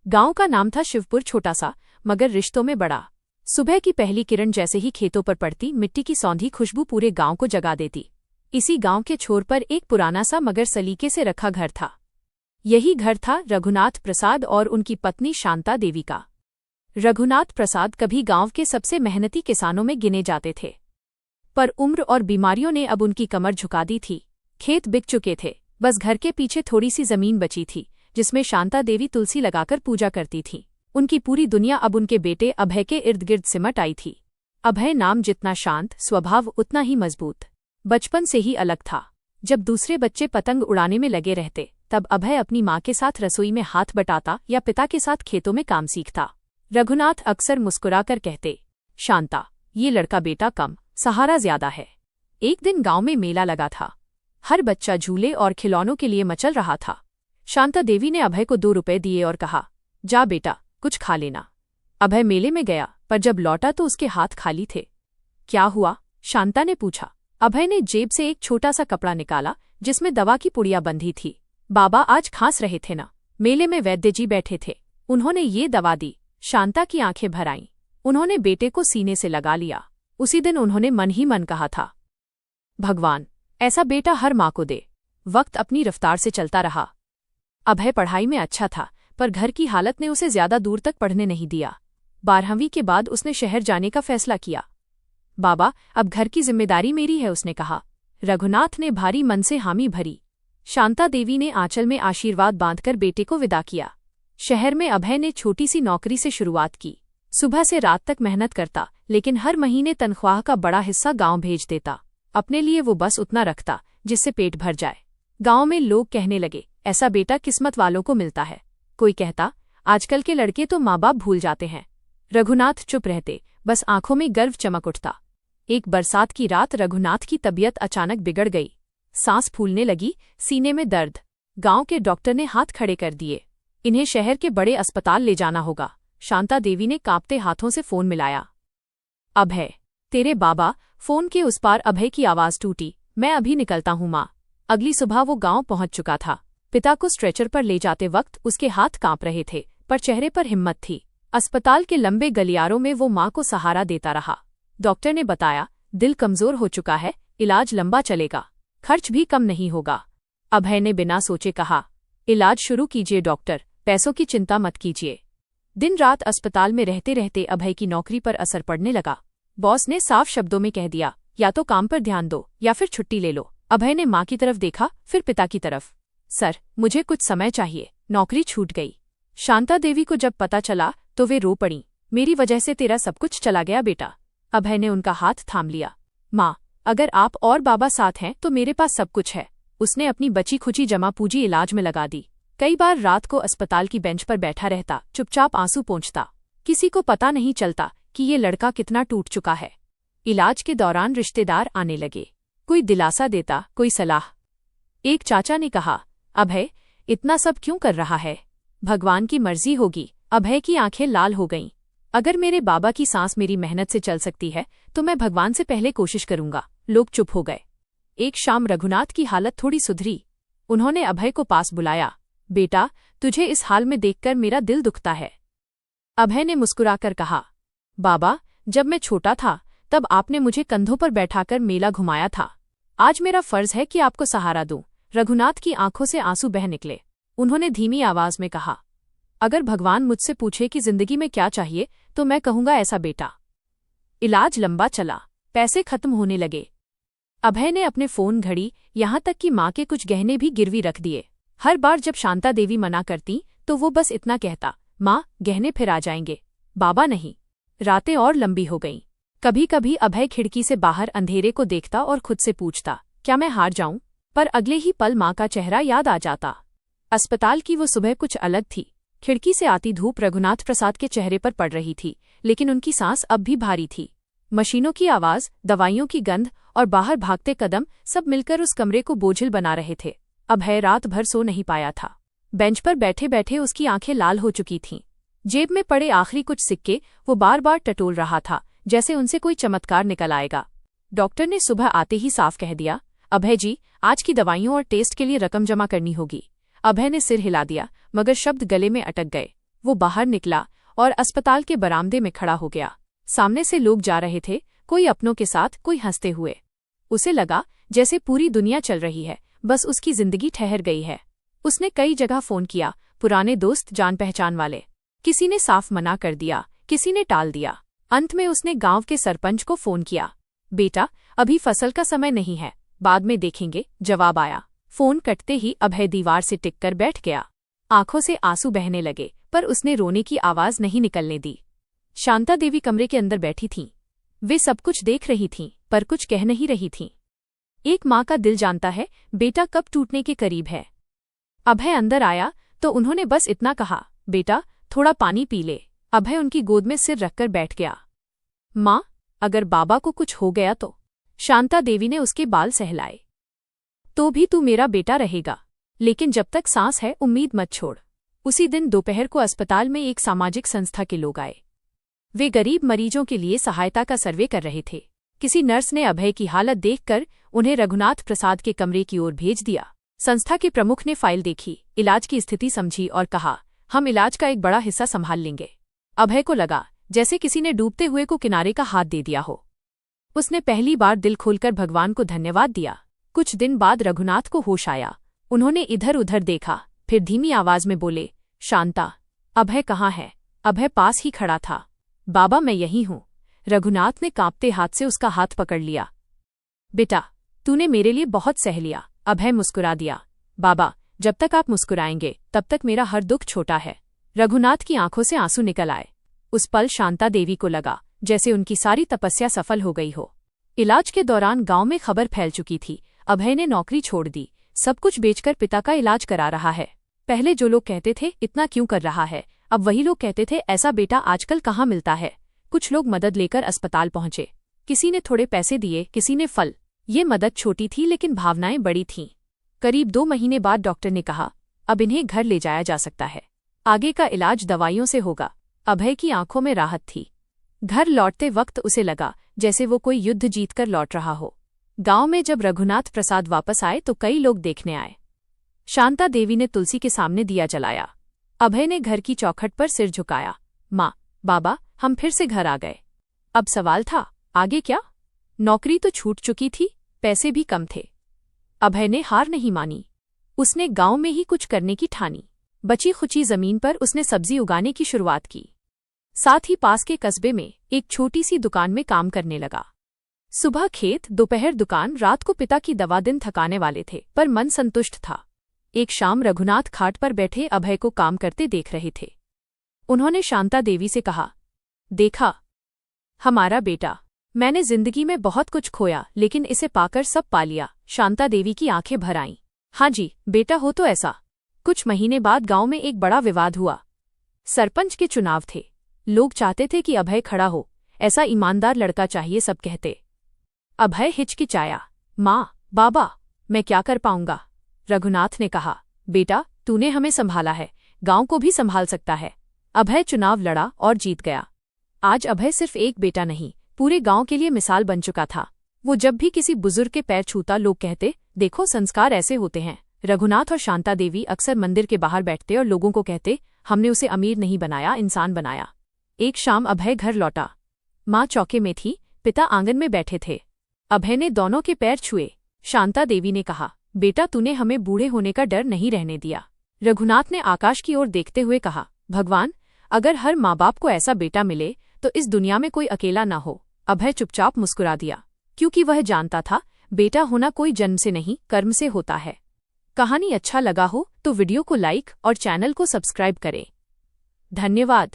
गांव का नाम था शिवपुर, छोटा सा मगर रिश्तों में बड़ा। सुबह की पहली किरण जैसे ही खेतों पर पड़ती, मिट्टी की सौंधी खुशबू पूरे गांव को जगा देती। इसी गांव के छोर पर एक पुराना सा मगर सलीके से रखा घर था। यही घर था रघुनाथ प्रसाद और उनकी पत्नी शांता देवी का। रघुनाथ प्रसाद कभी गांव के सबसे मेहनती किसानों में गिने जाते थे, पर उम्र और बीमारियों ने अब उनकी कमर झुका दी थी। खेत बिक चुके थे, बस घर के पीछे थोड़ी सी जमीन बची थी जिसमें शांता देवी तुलसी लगाकर पूजा करती थीं। उनकी पूरी दुनिया अब उनके बेटे अभय के इर्द गिर्द सिमट आई थी। अभय नाम जितना शांत, स्वभाव उतना ही मजबूत। बचपन से ही अलग था। जब दूसरे बच्चे पतंग उड़ाने में लगे रहते, तब अभय अपनी माँ के साथ रसोई में हाथ बटाता या पिता के साथ खेतों में काम सीखता। रघुनाथ अक्सर मुस्कुराकर कहते, शांता, ये लड़का बेटा कम, सहारा ज्यादा है। एक दिन गांव में मेला लगा था। हर बच्चा झूले और खिलौनों के लिए मचल रहा था। शांता देवी ने अभय को 2 रुपए दिए और कहा, जा बेटा, कुछ खा लेना। अभय मेले में गया, पर जब लौटा तो उसके हाथ खाली थे। क्या हुआ? शांता ने पूछा। अभय ने जेब से एक छोटा सा कपड़ा निकाला जिसमें दवा की पुड़िया बंधी थी। बाबा आज खांस रहे थे ना, मेले में वैद्य जी बैठे थे, उन्होंने ये दवा दी। शांता की आंखें भर आईं। उन्होंने बेटे को सीने से लगा लिया। उसी दिन उन्होंने मन ही मन कहा था, भगवान, ऐसा बेटा हर माँ को दे। वक्त अपनी रफ्तार से चलता रहा। अभय पढ़ाई में अच्छा था, पर घर की हालत ने उसे ज्यादा दूर तक पढ़ने नहीं दिया। 12वीं के बाद उसने शहर जाने का फैसला किया। बाबा, अब घर की जिम्मेदारी मेरी है, उसने कहा। रघुनाथ ने भारी मन से हामी भरी। शांता देवी ने आंचल में आशीर्वाद बांधकर बेटे को विदा किया। शहर में अभय ने छोटी सी नौकरी से शुरुआत की। सुबह से रात तक मेहनत करता, लेकिन हर महीने तनख्वाह का बड़ा हिस्सा गांव भेज देता। अपने लिए वो बस उतना रखता जिससे पेट भर जाए। गांव में लोग कहने लगे, ऐसा बेटा किस्मत वालों को मिलता है। कोई कहता, आजकल के लड़के तो माँ बाप भूल जाते हैं। रघुनाथ चुप रहते, बस आंखों में गर्व चमक उठता। एक बरसात की रात रघुनाथ की तबीयत अचानक बिगड़ गई। सांस फूलने लगी, सीने में दर्द। गांव के डॉक्टर ने हाथ खड़े कर दिए। इन्हें शहर के बड़े अस्पताल ले जाना होगा। शांता देवी ने कांपते हाथों से फोन मिलाया। अभय, तेरे बाबा। फोन के उस पार अभय की आवाज टूटी, मैं अभी निकलता हूँ माँ। अगली सुबह वो गांव पहुंच चुका था। पिता को स्ट्रेचर पर ले जाते वक्त उसके हाथ कांप रहे थे, पर चेहरे पर हिम्मत थी। अस्पताल के लंबे गलियारों में वो माँ को सहारा देता रहा। डॉक्टर ने बताया, दिल कमजोर हो चुका है, इलाज लंबा चलेगा, खर्च भी कम नहीं होगा। अभय ने बिना सोचे कहा, इलाज शुरू कीजिए डॉक्टर, पैसों की चिंता मत कीजिए। दिन रात अस्पताल में रहते रहते अभय की नौकरी पर असर पड़ने लगा। बॉस ने साफ शब्दों में कह दिया, या तो काम पर ध्यान दो या फिर छुट्टी ले लो। अभय ने माँ की तरफ देखा, फिर पिता की तरफ। सर, मुझे कुछ समय चाहिए, नौकरी छूट गई। शांता देवी को जब पता चला तो वे रो पड़ी। मेरी वजह से तेरा सब कुछ चला गया बेटा। अभय ने उनका हाथ थाम लिया। माँ, अगर आप और बाबा साथ हैं तो मेरे पास सब कुछ है। उसने अपनी बची खुची जमा पूंजी इलाज में लगा दी। कई बार रात को अस्पताल की बेंच पर बैठा रहता, चुपचाप आंसू पोंछता। किसी को पता नहीं चलता कि ये लड़का कितना टूट चुका है। इलाज के दौरान रिश्तेदार आने लगे, कोई दिलासा देता, कोई सलाह। एक चाचा ने कहा, अभय, इतना सब क्यों कर रहा है? भगवान की मर्जी होगी। अभय की आंखें लाल हो गईं। अगर मेरे बाबा की सांस मेरी मेहनत से चल सकती है तो मैं भगवान से पहले कोशिश करूंगा। लोग चुप हो गए। एक शाम रघुनाथ की हालत थोड़ी सुधरी। उन्होंने अभय को पास बुलाया। बेटा, तुझे इस हाल में देखकर मेरा दिल दुखता है। अभय ने मुस्कुराकर कहा, बाबा, जब मैं छोटा था तब आपने मुझे कंधों पर बैठाकर मेला घुमाया था। आज मेरा फर्ज है कि आपको सहारा दूं। रघुनाथ की आंखों से आंसू बह निकले। उन्होंने धीमी आवाज में कहा, अगर भगवान मुझसे पूछे कि जिंदगी में क्या चाहिए तो मैं कहूंगा ऐसा बेटा। इलाज लंबा चला, पैसे खत्म होने लगे। अभय ने अपने फोन, घड़ी, यहां तक कि माँ के कुछ गहने भी गिरवी रख दिए। हर बार जब शांता देवी मना करती तो वो बस इतना कहता, माँ, गहने फिर आ जाएंगे, बाबा नहीं। रातें और लंबी हो गईं। कभी कभी अभय खिड़की से बाहर अंधेरे को देखता और खुद से पूछता, क्या मैं हार जाऊं? पर अगले ही पल माँ का चेहरा याद आ जाता। अस्पताल की वो सुबह कुछ अलग थी। खिड़की से आती धूप रघुनाथ प्रसाद के चेहरे पर पड़ रही थी, लेकिन उनकी सांस अब भी भारी थी। मशीनों की आवाज, दवाइयों की गंध और बाहर भागते कदम सब मिलकर उस कमरे को बोझिल बना रहे थे। अभय रात भर सो नहीं पाया था। बेंच पर बैठे बैठे उसकी आंखें लाल हो चुकी थीं। जेब में पड़े आखिरी कुछ सिक्के वो बार बार टटोल रहा था, जैसे उनसे कोई चमत्कार निकल आएगा। डॉक्टर ने सुबह आते ही साफ कह दिया, अभय जी, आज की दवाइयों और टेस्ट के लिए रकम जमा करनी होगी। अभय ने सिर हिला दिया, मगर शब्द गले में अटक गए। वो बाहर निकला और अस्पताल के बरामदे में खड़ा हो गया। सामने से लोग जा रहे थे, कोई अपनों के साथ, कोई हंसते हुए। उसे लगा जैसे पूरी दुनिया चल रही है, बस उसकी जिंदगी ठहर गई है। उसने कई जगह फोन किया, पुराने दोस्त, जान पहचान वाले। किसी ने साफ मना कर दिया, किसी ने टाल दिया। अंत में उसने गांव के सरपंच को फोन किया। बेटा, अभी फसल का समय नहीं है, बाद में देखेंगे, जवाब आया। फोन कटते ही अभय दीवार से टिककर बैठ गया। आंखों से आंसू बहने लगे, पर उसने रोने की आवाज नहीं निकलने दी। शांता देवी कमरे के अंदर बैठी थीं। वे सब कुछ देख रही थीं, पर कुछ कह नहीं रही थीं। एक माँ का दिल जानता है बेटा कब टूटने के करीब है। अभय अंदर आया तो उन्होंने बस इतना कहा, बेटा थोड़ा पानी पी ले। अभय उनकी गोद में सिर रखकर बैठ गया। माँ, अगर बाबा को कुछ हो गया तो? शांता देवी ने उसके बाल सहलाए। तो भी तू मेरा बेटा रहेगा, लेकिन जब तक सांस है उम्मीद मत छोड़। उसी दिन दोपहर को अस्पताल में एक सामाजिक संस्था के लोग आए। वे गरीब मरीजों के लिए सहायता का सर्वे कर रहे थे। किसी नर्स ने अभय की हालत देखकर उन्हें रघुनाथ प्रसाद के कमरे की ओर भेज दिया। संस्था के प्रमुख ने फाइल देखी, इलाज की स्थिति समझी और कहा, हम इलाज का एक बड़ा हिस्सा संभाल लेंगे। अभय को लगा जैसे किसी ने डूबते हुए को किनारे का हाथ दे दिया हो। उसने पहली बार दिल खोलकर भगवान को धन्यवाद दिया। कुछ दिन बाद रघुनाथ को होश आया। उन्होंने इधर उधर देखा, फिर धीमी आवाज में बोले, शांता, अभय कहाँ है? अभय पास ही खड़ा था। बाबा, मैं यही हूँ। रघुनाथ ने कांपते हाथ से उसका हाथ पकड़ लिया। बेटा, तूने मेरे लिए बहुत सह लिया। अभय मुस्कुरा दिया। बाबा, जब तक आप मुस्कुराएंगे तब तक मेरा हर दुख छोटा है। रघुनाथ की आंखों से आंसू निकल आए। उस पल शांता देवी को लगा जैसे उनकी सारी तपस्या सफल हो गई हो। इलाज के दौरान गांव में खबर फैल चुकी थी, अभय ने नौकरी छोड़ दी, सब कुछ बेचकर पिता का इलाज करा रहा है। पहले जो लोग कहते थे इतना क्यों कर रहा है, अब वही लोग कहते थे ऐसा बेटा आजकल कहाँ मिलता है। कुछ लोग मदद लेकर अस्पताल पहुंचे। किसी ने थोड़े पैसे दिए, किसी ने फल। ये मदद छोटी थी लेकिन भावनाएं बड़ी थीं। करीब 2 महीने बाद डॉक्टर ने कहा, अब इन्हें घर ले जाया जा सकता है। आगे का इलाज दवाइयों से होगा। अभय की आंखों में राहत थी। घर लौटते वक्त उसे लगा जैसे वो कोई युद्ध जीतकर लौट रहा हो। गांव में जब रघुनाथ प्रसाद वापस आए तो कई लोग देखने आए। शांता देवी ने तुलसी के सामने दिया जलाया। अभय ने घर की चौखट पर सिर झुकाया। माँ, बाबा, हम फिर से घर आ गए। अब सवाल था, आगे क्या? नौकरी तो छूट चुकी थी, पैसे भी कम थे। अभय ने हार नहीं मानी। उसने गांव में ही कुछ करने की ठानी। बची खुची जमीन पर उसने सब्जी उगाने की शुरुआत की। साथ ही पास के कस्बे में एक छोटी सी दुकान में काम करने लगा। सुबह खेत, दोपहर दुकान, रात को पिता की दवा। दिन थकाने वाले थे पर मन संतुष्ट था। एक शाम रघुनाथ खाट पर बैठे अभय को काम करते देख रहे थे। उन्होंने शांता देवी से कहा, देखा, हमारा बेटा। मैंने जिंदगी में बहुत कुछ खोया लेकिन इसे पाकर सब पा लिया। शांता देवी की आंखें भर आईं। हाँ जी, बेटा हो तो ऐसा। कुछ महीने बाद गांव में एक बड़ा विवाद हुआ। सरपंच के चुनाव थे। लोग चाहते थे कि अभय खड़ा हो, ऐसा ईमानदार लड़का चाहिए, सब कहते। अभय हिचकिचाया। माँ, बाबा, मैं क्या कर पाऊंगा? रघुनाथ ने कहा, बेटा, तूने हमें संभाला है, गांव को भी संभाल सकता है। अभय चुनाव लड़ा और जीत गया। आज अभय सिर्फ एक बेटा नहीं, पूरे गांव के लिए मिसाल बन चुका था। वो जब भी किसी बुजुर्ग के पैर छूता लोग कहते, देखो संस्कार ऐसे होते हैं। रघुनाथ और शांता देवी अक्सर मंदिर के बाहर बैठते और लोगों को कहते, हमने उसे अमीर नहीं बनाया, इंसान बनाया। एक शाम अभय घर लौटा। माँ चौके में थी, पिता आंगन में बैठे थे। अभय ने दोनों के पैर छुए। शांता देवी ने कहा, बेटा, तूने हमें बूढ़े होने का डर नहीं रहने दिया। रघुनाथ ने आकाश की ओर देखते हुए कहा, भगवान, अगर हर माँ बाप को ऐसा बेटा मिले तो इस दुनिया में कोई अकेला ना हो। अभय चुपचाप मुस्कुरा दिया, क्योंकि वह जानता था बेटा होना कोई जन्म से नहीं, कर्म से होता है। कहानी अच्छा लगा हो तो वीडियो को लाइक और चैनल को सब्सक्राइब करें। धन्यवाद।